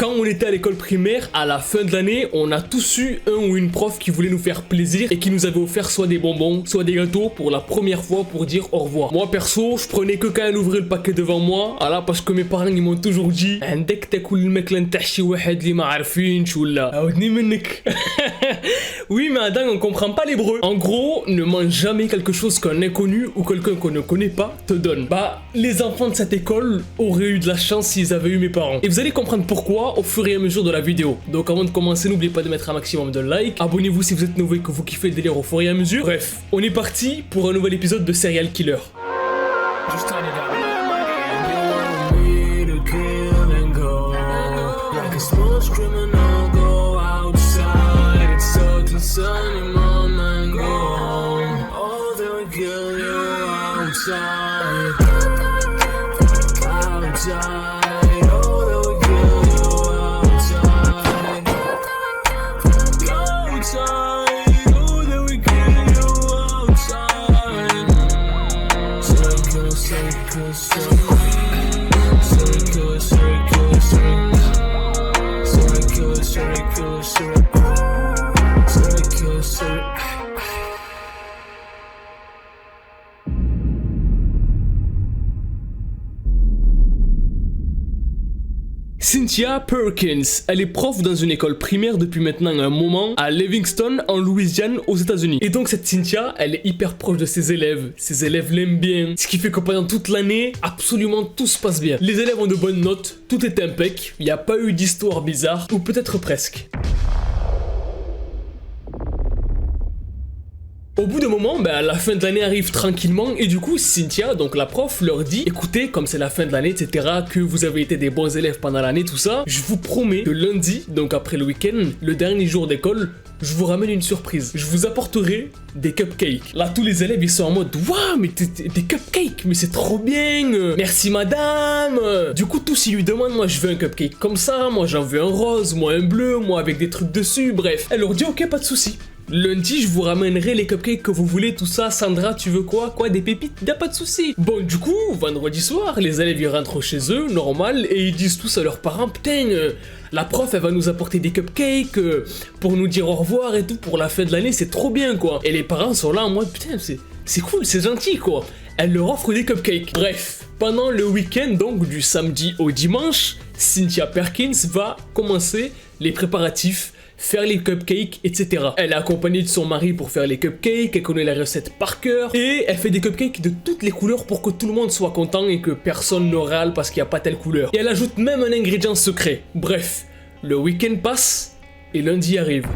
Quand on était à l'école primaire, à la fin de l'année, on a tous eu un ou une prof qui voulait nous faire plaisir et qui nous avait offert soit des bonbons, soit des gâteaux pour la première fois pour dire au revoir. Moi perso, je prenais que quand elle ouvrait le paquet devant moi, voilà, parce que mes parents ils m'ont toujours dit عندك تاكل الماكلة نتاع شي واحد اللي ما عارفينش ولا عاودني منك. Oui, mais Adam, on comprend pas l'hébreu. En gros, ne mange jamais quelque chose qu'un inconnu ou quelqu'un qu'on ne connaît pas te donne. Bah, les enfants de cette école auraient eu de la chance s'ils avaient eu mes parents. Et vous allez comprendre pourquoi au fur et à mesure de la vidéo. Donc avant de commencer, n'oubliez pas de mettre un maximum de likes. Abonnez-vous si vous êtes nouveau et que vous kiffez le délire au fur et à mesure. Bref, on est parti pour un nouvel épisode de Serial Killer. Just turn it up. Sunny moment, go home. Oh, they will kill you outside. Outside. Oh, they will kill you outside. Outside. Oh, they will kill you outside. Circle, circle, circle. Circle, circle, circle. Circle, circle, circle. Cynthia Perkins, elle est prof dans une école primaire depuis maintenant un moment à Livingston en Louisiane aux États-Unis. Et donc cette Cynthia, elle est hyper proche de ses élèves l'aiment bien, ce qui fait que pendant toute l'année, absolument tout se passe bien. Les élèves ont de bonnes notes, tout est impec, il n'y a pas eu d'histoire bizarre, ou peut-être presque. Au bout d'un moment, la fin de l'année arrive tranquillement et du coup Cynthia, donc la prof, leur dit écoutez, comme c'est la fin de l'année, etc., que vous avez été des bons élèves pendant l'année, tout ça, je vous promets que lundi, donc après le week-end, le dernier jour d'école, je vous ramène une surprise. Je vous apporterai des cupcakes. Là, tous les élèves, ils sont en mode waouh, mais des cupcakes, mais c'est trop bien. Merci madame. Du coup, tous ils lui demandent moi je veux un cupcake comme ça, moi j'en veux un rose, moi un bleu, moi avec des trucs dessus, bref. Elle leur dit ok, pas de souci. Lundi, je vous ramènerai les cupcakes que vous voulez, tout ça. Sandra, tu veux quoi? Quoi, des pépites? Y'a pas de souci. Bon, du coup, vendredi soir, les élèves ils rentrent chez eux, normal, et ils disent tous à leurs parents putain, la prof elle va nous apporter des cupcakes pour nous dire au revoir et tout pour la fin de l'année, c'est trop bien quoi. Et les parents sont là en mode putain, c'est cool, c'est gentil quoi. Elle leur offre des cupcakes. Bref, pendant le week-end, donc du samedi au dimanche, Cynthia Perkins va commencer les préparatifs, faire les cupcakes, etc. Elle est accompagnée de son mari pour faire les cupcakes, elle connaît la recette par cœur, et elle fait des cupcakes de toutes les couleurs pour que tout le monde soit content et que personne ne râle parce qu'il n'y a pas telle couleur. Et elle ajoute même un ingrédient secret. Bref, le week-end passe, et lundi arrive.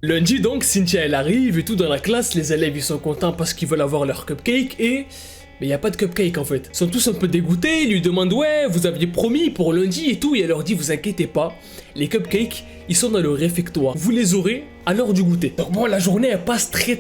Lundi donc, Cynthia elle arrive et tout dans la classe, les élèves ils sont contents parce qu'ils veulent avoir leur cupcake et... mais y a pas de cupcake en fait. Ils sont tous un peu dégoûtés, ils lui demandent ouais, vous aviez promis pour lundi et tout, et elle leur dit vous inquiétez pas, les cupcakes, ils sont dans le réfectoire. Vous les aurez à l'heure du goûter. Donc bon, la journée elle passe très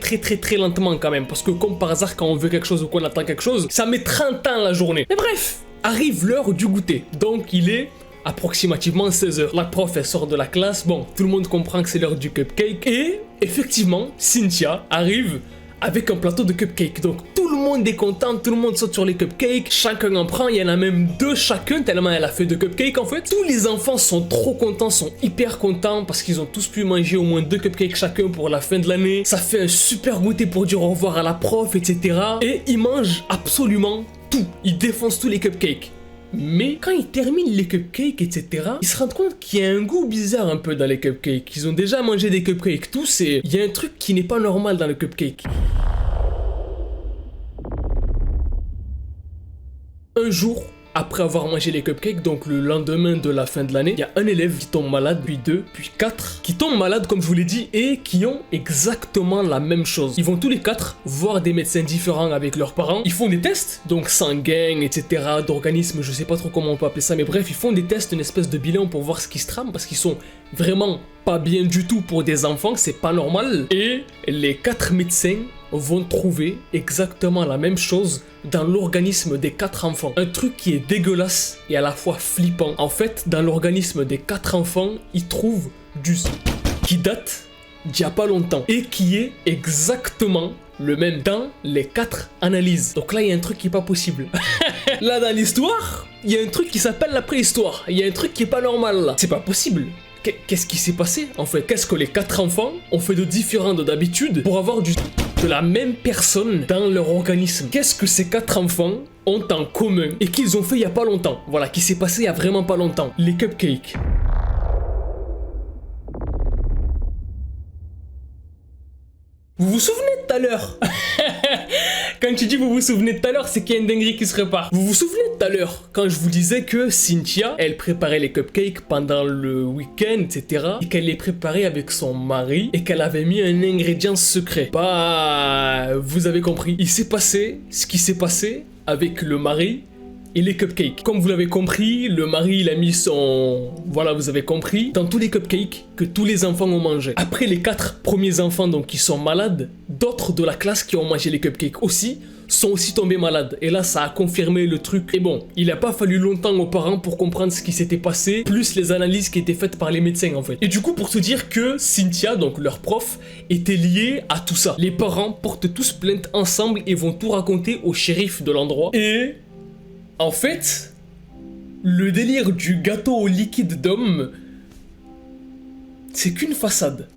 lentement quand même, parce que comme par hasard quand on veut quelque chose ou qu'on attend quelque chose, ça met 30 ans la journée. Mais bref, arrive l'heure du goûter. Donc il est approximativement 16h. La prof elle sort de la classe, bon, tout le monde comprend que c'est l'heure du cupcake, et effectivement, Cynthia arrive avec un plateau de cupcakes. Donc tout le monde est content, tout le monde saute sur les cupcakes, chacun en prend, il y en a même 2 chacun, tellement elle a fait de cupcakes en fait. Tous les enfants sont trop contents, sont hyper contents parce qu'ils ont tous pu manger au moins 2 cupcakes chacun pour la fin de l'année. Ça fait un super goûter pour dire au revoir à la prof, etc. Et ils mangent absolument tout, ils défoncent tous les cupcakes. Mais quand ils terminent les cupcakes, etc., ils se rendent compte qu'il y a un goût bizarre un peu dans les cupcakes. Ils ont déjà mangé des cupcakes tous et il y a un truc qui n'est pas normal dans le cupcake. Un jour, après avoir mangé les cupcakes, donc le lendemain de la fin de l'année, il y a un élève qui tombe malade, puis 2, puis 4, qui tombent malades comme je vous l'ai dit, et qui ont exactement la même chose. Ils vont tous les 4 voir des médecins différents avec leurs parents, ils font des tests, donc sanguins, etc., d'organismes, je sais pas trop comment on peut appeler ça, mais bref, ils font des tests, une espèce de bilan pour voir ce qui se trame, parce qu'ils sont vraiment pas bien du tout pour des enfants, c'est pas normal, et les 4 médecins vont trouver exactement la même chose dans l'organisme des 4 enfants. Un truc qui est dégueulasse et à la fois flippant. En fait, dans l'organisme des 4 enfants, ils trouvent du sang qui date d'il y a pas longtemps et qui est exactement le même dans les 4 analyses. Donc là, il y a un truc qui est pas possible. Là, dans l'histoire, il y a un truc qui s'appelle la préhistoire. Il y a un truc qui est pas normal là. C'est pas possible. Qu'est-ce qui s'est passé en fait? Qu'est-ce que les 4 enfants ont fait de différent de d'habitude pour avoir de la même personne dans leur organisme? Qu'est-ce que ces 4 enfants ont en commun et qu'ils ont fait il y a pas longtemps? Voilà, qui s'est passé il y a vraiment pas longtemps. Les cupcakes. Vous vous souvenez de tout à l'heure? Quand tu dis vous vous souvenez de tout à l'heure, c'est qu'il y a une dinguerie qui se répare. Vous vous souvenez de tout à l'heure quand je vous disais que Cynthia, elle préparait les cupcakes pendant le week-end, etc. Et qu'elle les préparait avec son mari et qu'elle avait mis un ingrédient secret. Bah, vous avez compris. Il s'est passé ce qui s'est passé avec le mari et les cupcakes. Comme vous l'avez compris, le mari il a mis son... Voilà, vous avez compris. Dans tous les cupcakes que tous les enfants ont mangé. Après les 4 premiers enfants donc qui sont malades, d'autres de la classe qui ont mangé les cupcakes aussi sont aussi tombés malades. Et là, ça a confirmé le truc. Et bon, il n'a pas fallu longtemps aux parents pour comprendre ce qui s'était passé, plus les analyses qui étaient faites par les médecins en fait. Et du coup, pour te dire que Cynthia, donc leur prof, était liée à tout ça. Les parents portent tous plainte ensemble et vont tout raconter au shérif de l'endroit. Et... en fait, le délire du gâteau au liquide d'homme, c'est qu'une façade.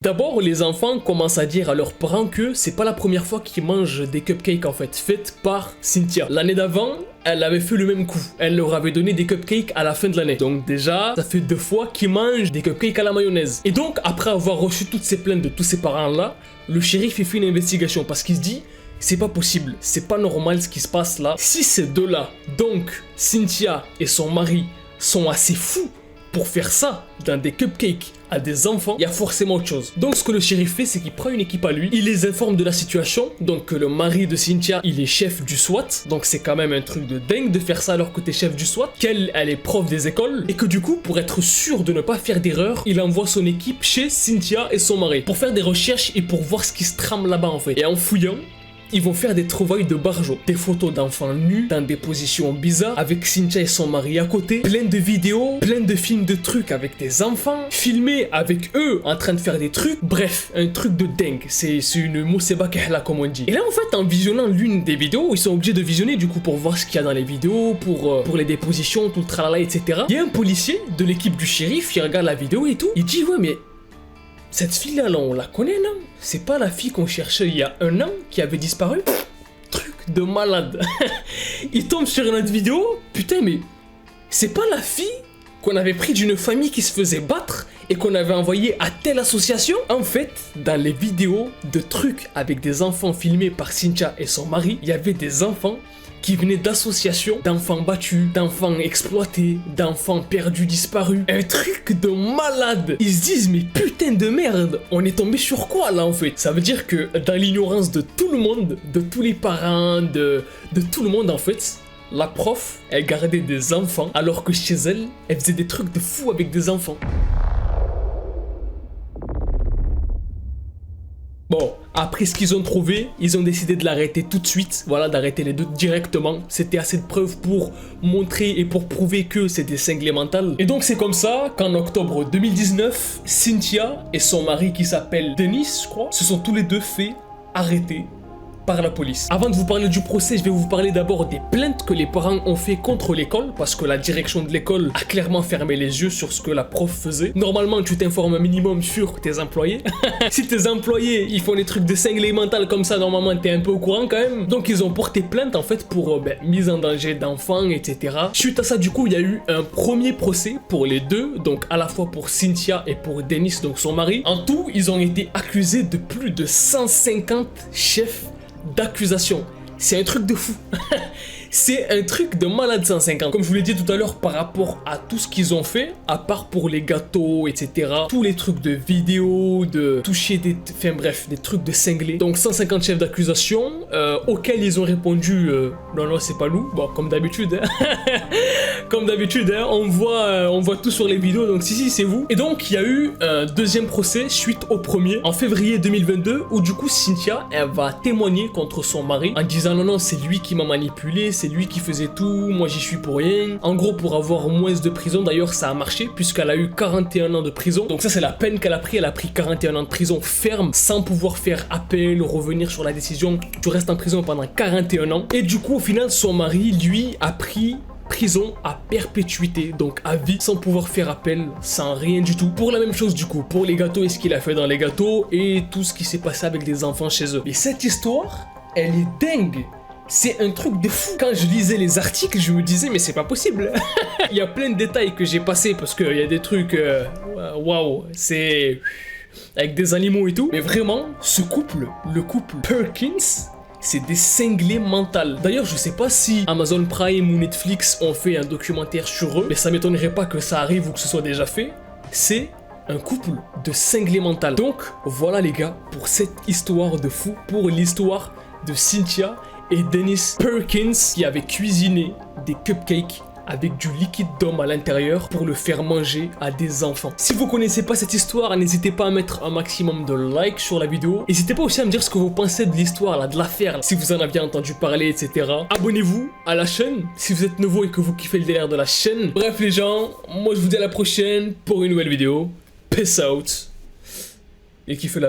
D'abord, les enfants commencent à dire à leurs parents que c'est pas la première fois qu'ils mangent des cupcakes en fait, faites par Cynthia. L'année d'avant, elle avait fait le même coup. Elle leur avait donné des cupcakes à la fin de l'année. Donc déjà, ça fait 2 fois qu'ils mangent des cupcakes à la mayonnaise. Et donc, après avoir reçu toutes ces plaintes de tous ces parents-là, le shérif fait une investigation parce qu'il se dit, c'est pas possible, c'est pas normal ce qui se passe là. Si ces deux-là, donc Cynthia et son mari, sont assez fous pour faire ça dans des cupcakes à des enfants, il y a forcément autre chose. Donc ce que le shérif fait, c'est qu'il prend une équipe à lui, il les informe de la situation, donc que le mari de Cynthia, il est chef du SWAT, donc c'est quand même un truc de dingue de faire ça alors que t'es chef du SWAT, qu'elle, elle est prof des écoles, et que du coup, pour être sûr de ne pas faire d'erreur, il envoie son équipe chez Cynthia et son mari, pour faire des recherches et pour voir ce qui se trame là-bas en fait. Et en fouillant, ils vont faire des trouvailles de barjots, des photos d'enfants nus dans des positions bizarres avec Cynthia et son mari à côté, plein de vidéos, plein de films de trucs avec des enfants, filmés avec eux en train de faire des trucs, bref, un truc de dingue, c'est une mousseba kehla comme on dit. Et là en fait en visionnant l'une des vidéos, ils sont obligés de visionner du coup pour voir ce qu'il y a dans les vidéos, pour les dépositions, tout le tralala etc. Il y a un policier de l'équipe du shérif qui regarde la vidéo et tout, il dit ouais mais... cette fille-là, on la connaît, non? C'est pas la fille qu'on cherchait il y a 1 an qui avait disparu? Truc de malade. Il tombe sur une autre vidéo, putain, mais c'est pas la fille qu'on avait pris d'une famille qui se faisait battre et qu'on avait envoyée à telle association? En fait, dans les vidéos de trucs avec des enfants filmés par Cynthia et son mari, il y avait des enfants qui venaient d'associations d'enfants battus, d'enfants exploités, d'enfants perdus, disparus. Un truc de malade. Ils se disent mais putain de merde, on est tombé sur quoi là en fait? Ça veut dire que dans l'ignorance de tout le monde, de tous les parents, de tout le monde en fait, la prof, elle gardait des enfants alors que chez elle, elle faisait des trucs de fou avec des enfants. Bon, après ce qu'ils ont trouvé, ils ont décidé de l'arrêter tout de suite, voilà, d'arrêter les deux directement. C'était assez de preuves pour montrer et pour prouver que c'était cinglé mental. Et donc c'est comme ça qu'en octobre 2019, Cynthia et son mari qui s'appelle Denis, je crois, se sont tous les deux fait arrêter par la police. Avant de vous parler du procès, je vais vous parler d'abord des plaintes que les parents ont fait contre l'école, parce que la direction de l'école a clairement fermé les yeux sur ce que la prof faisait. Normalement, tu t'informes un minimum sur tes employés. Si tes employés, ils font des trucs de cinglé mental comme ça, normalement, t'es un peu au courant quand même. Donc, ils ont porté plainte, en fait, pour mise en danger d'enfants, etc. Suite à ça, du coup, il y a eu un premier procès pour les deux, donc à la fois pour Cynthia et pour Denis, donc son mari. En tout, ils ont été accusés de plus de 150 chefs d'accusation. C'est un truc de fou. C'est un truc de malade 150. Comme je vous l'ai dit tout à l'heure, par rapport à tout ce qu'ils ont fait, à part pour les gâteaux, etc. Tous les trucs de vidéo, de toucher des... Enfin bref, des trucs de cinglés. Donc 150 chefs d'accusation, auxquels ils ont répondu non, non, c'est pas nous. Bon, comme d'habitude. Hein. Comme d'habitude, hein, on voit tout sur les vidéos, donc si, c'est vous. Et donc, il y a eu un deuxième procès suite au premier, en février 2022, où du coup, Cynthia, elle va témoigner contre son mari, en disant non, non, c'est lui qui m'a manipulé, c'est c'est lui qui faisait tout, moi j'y suis pour rien. En gros, pour avoir moins de prison, d'ailleurs ça a marché puisqu'elle a eu 41 ans de prison. Donc ça c'est la peine qu'elle a pris, elle a pris 41 ans de prison ferme sans pouvoir faire appel, revenir sur la décision. Tu restes en prison pendant 41 ans. Et du coup au final son mari lui a pris prison à perpétuité, donc à vie, sans pouvoir faire appel, sans rien du tout. Pour la même chose du coup, pour les gâteaux et ce qu'il a fait dans les gâteaux et tout ce qui s'est passé avec des enfants chez eux. Et cette histoire, elle est dingue. C'est un truc de fou. Quand je lisais les articles, je me disais mais c'est pas possible. Il y a plein de détails que j'ai passés parce qu'il y a des trucs, waouh, c'est avec des animaux et tout. Mais vraiment, ce couple, le couple Perkins, c'est des cinglés mentales. D'ailleurs, je sais pas si Amazon Prime ou Netflix ont fait un documentaire sur eux, mais ça m'étonnerait pas que ça arrive ou que ce soit déjà fait. C'est un couple de cinglés mentales. Donc, voilà les gars, pour cette histoire de fou, pour l'histoire de Cynthia et Dennis Perkins qui avaient cuisiné des cupcakes avec du liquide d'homme à l'intérieur pour le faire manger à des enfants. Si vous connaissez pas cette histoire, n'hésitez pas à mettre un maximum de likes sur la vidéo. N'hésitez pas aussi à me dire ce que vous pensez de l'histoire, là, de l'affaire, si vous en aviez entendu parler, etc. Abonnez-vous à la chaîne si vous êtes nouveau et que vous kiffez le délire de la chaîne. Bref les gens, moi je vous dis à la prochaine pour une nouvelle vidéo. Peace out. Et kiffez la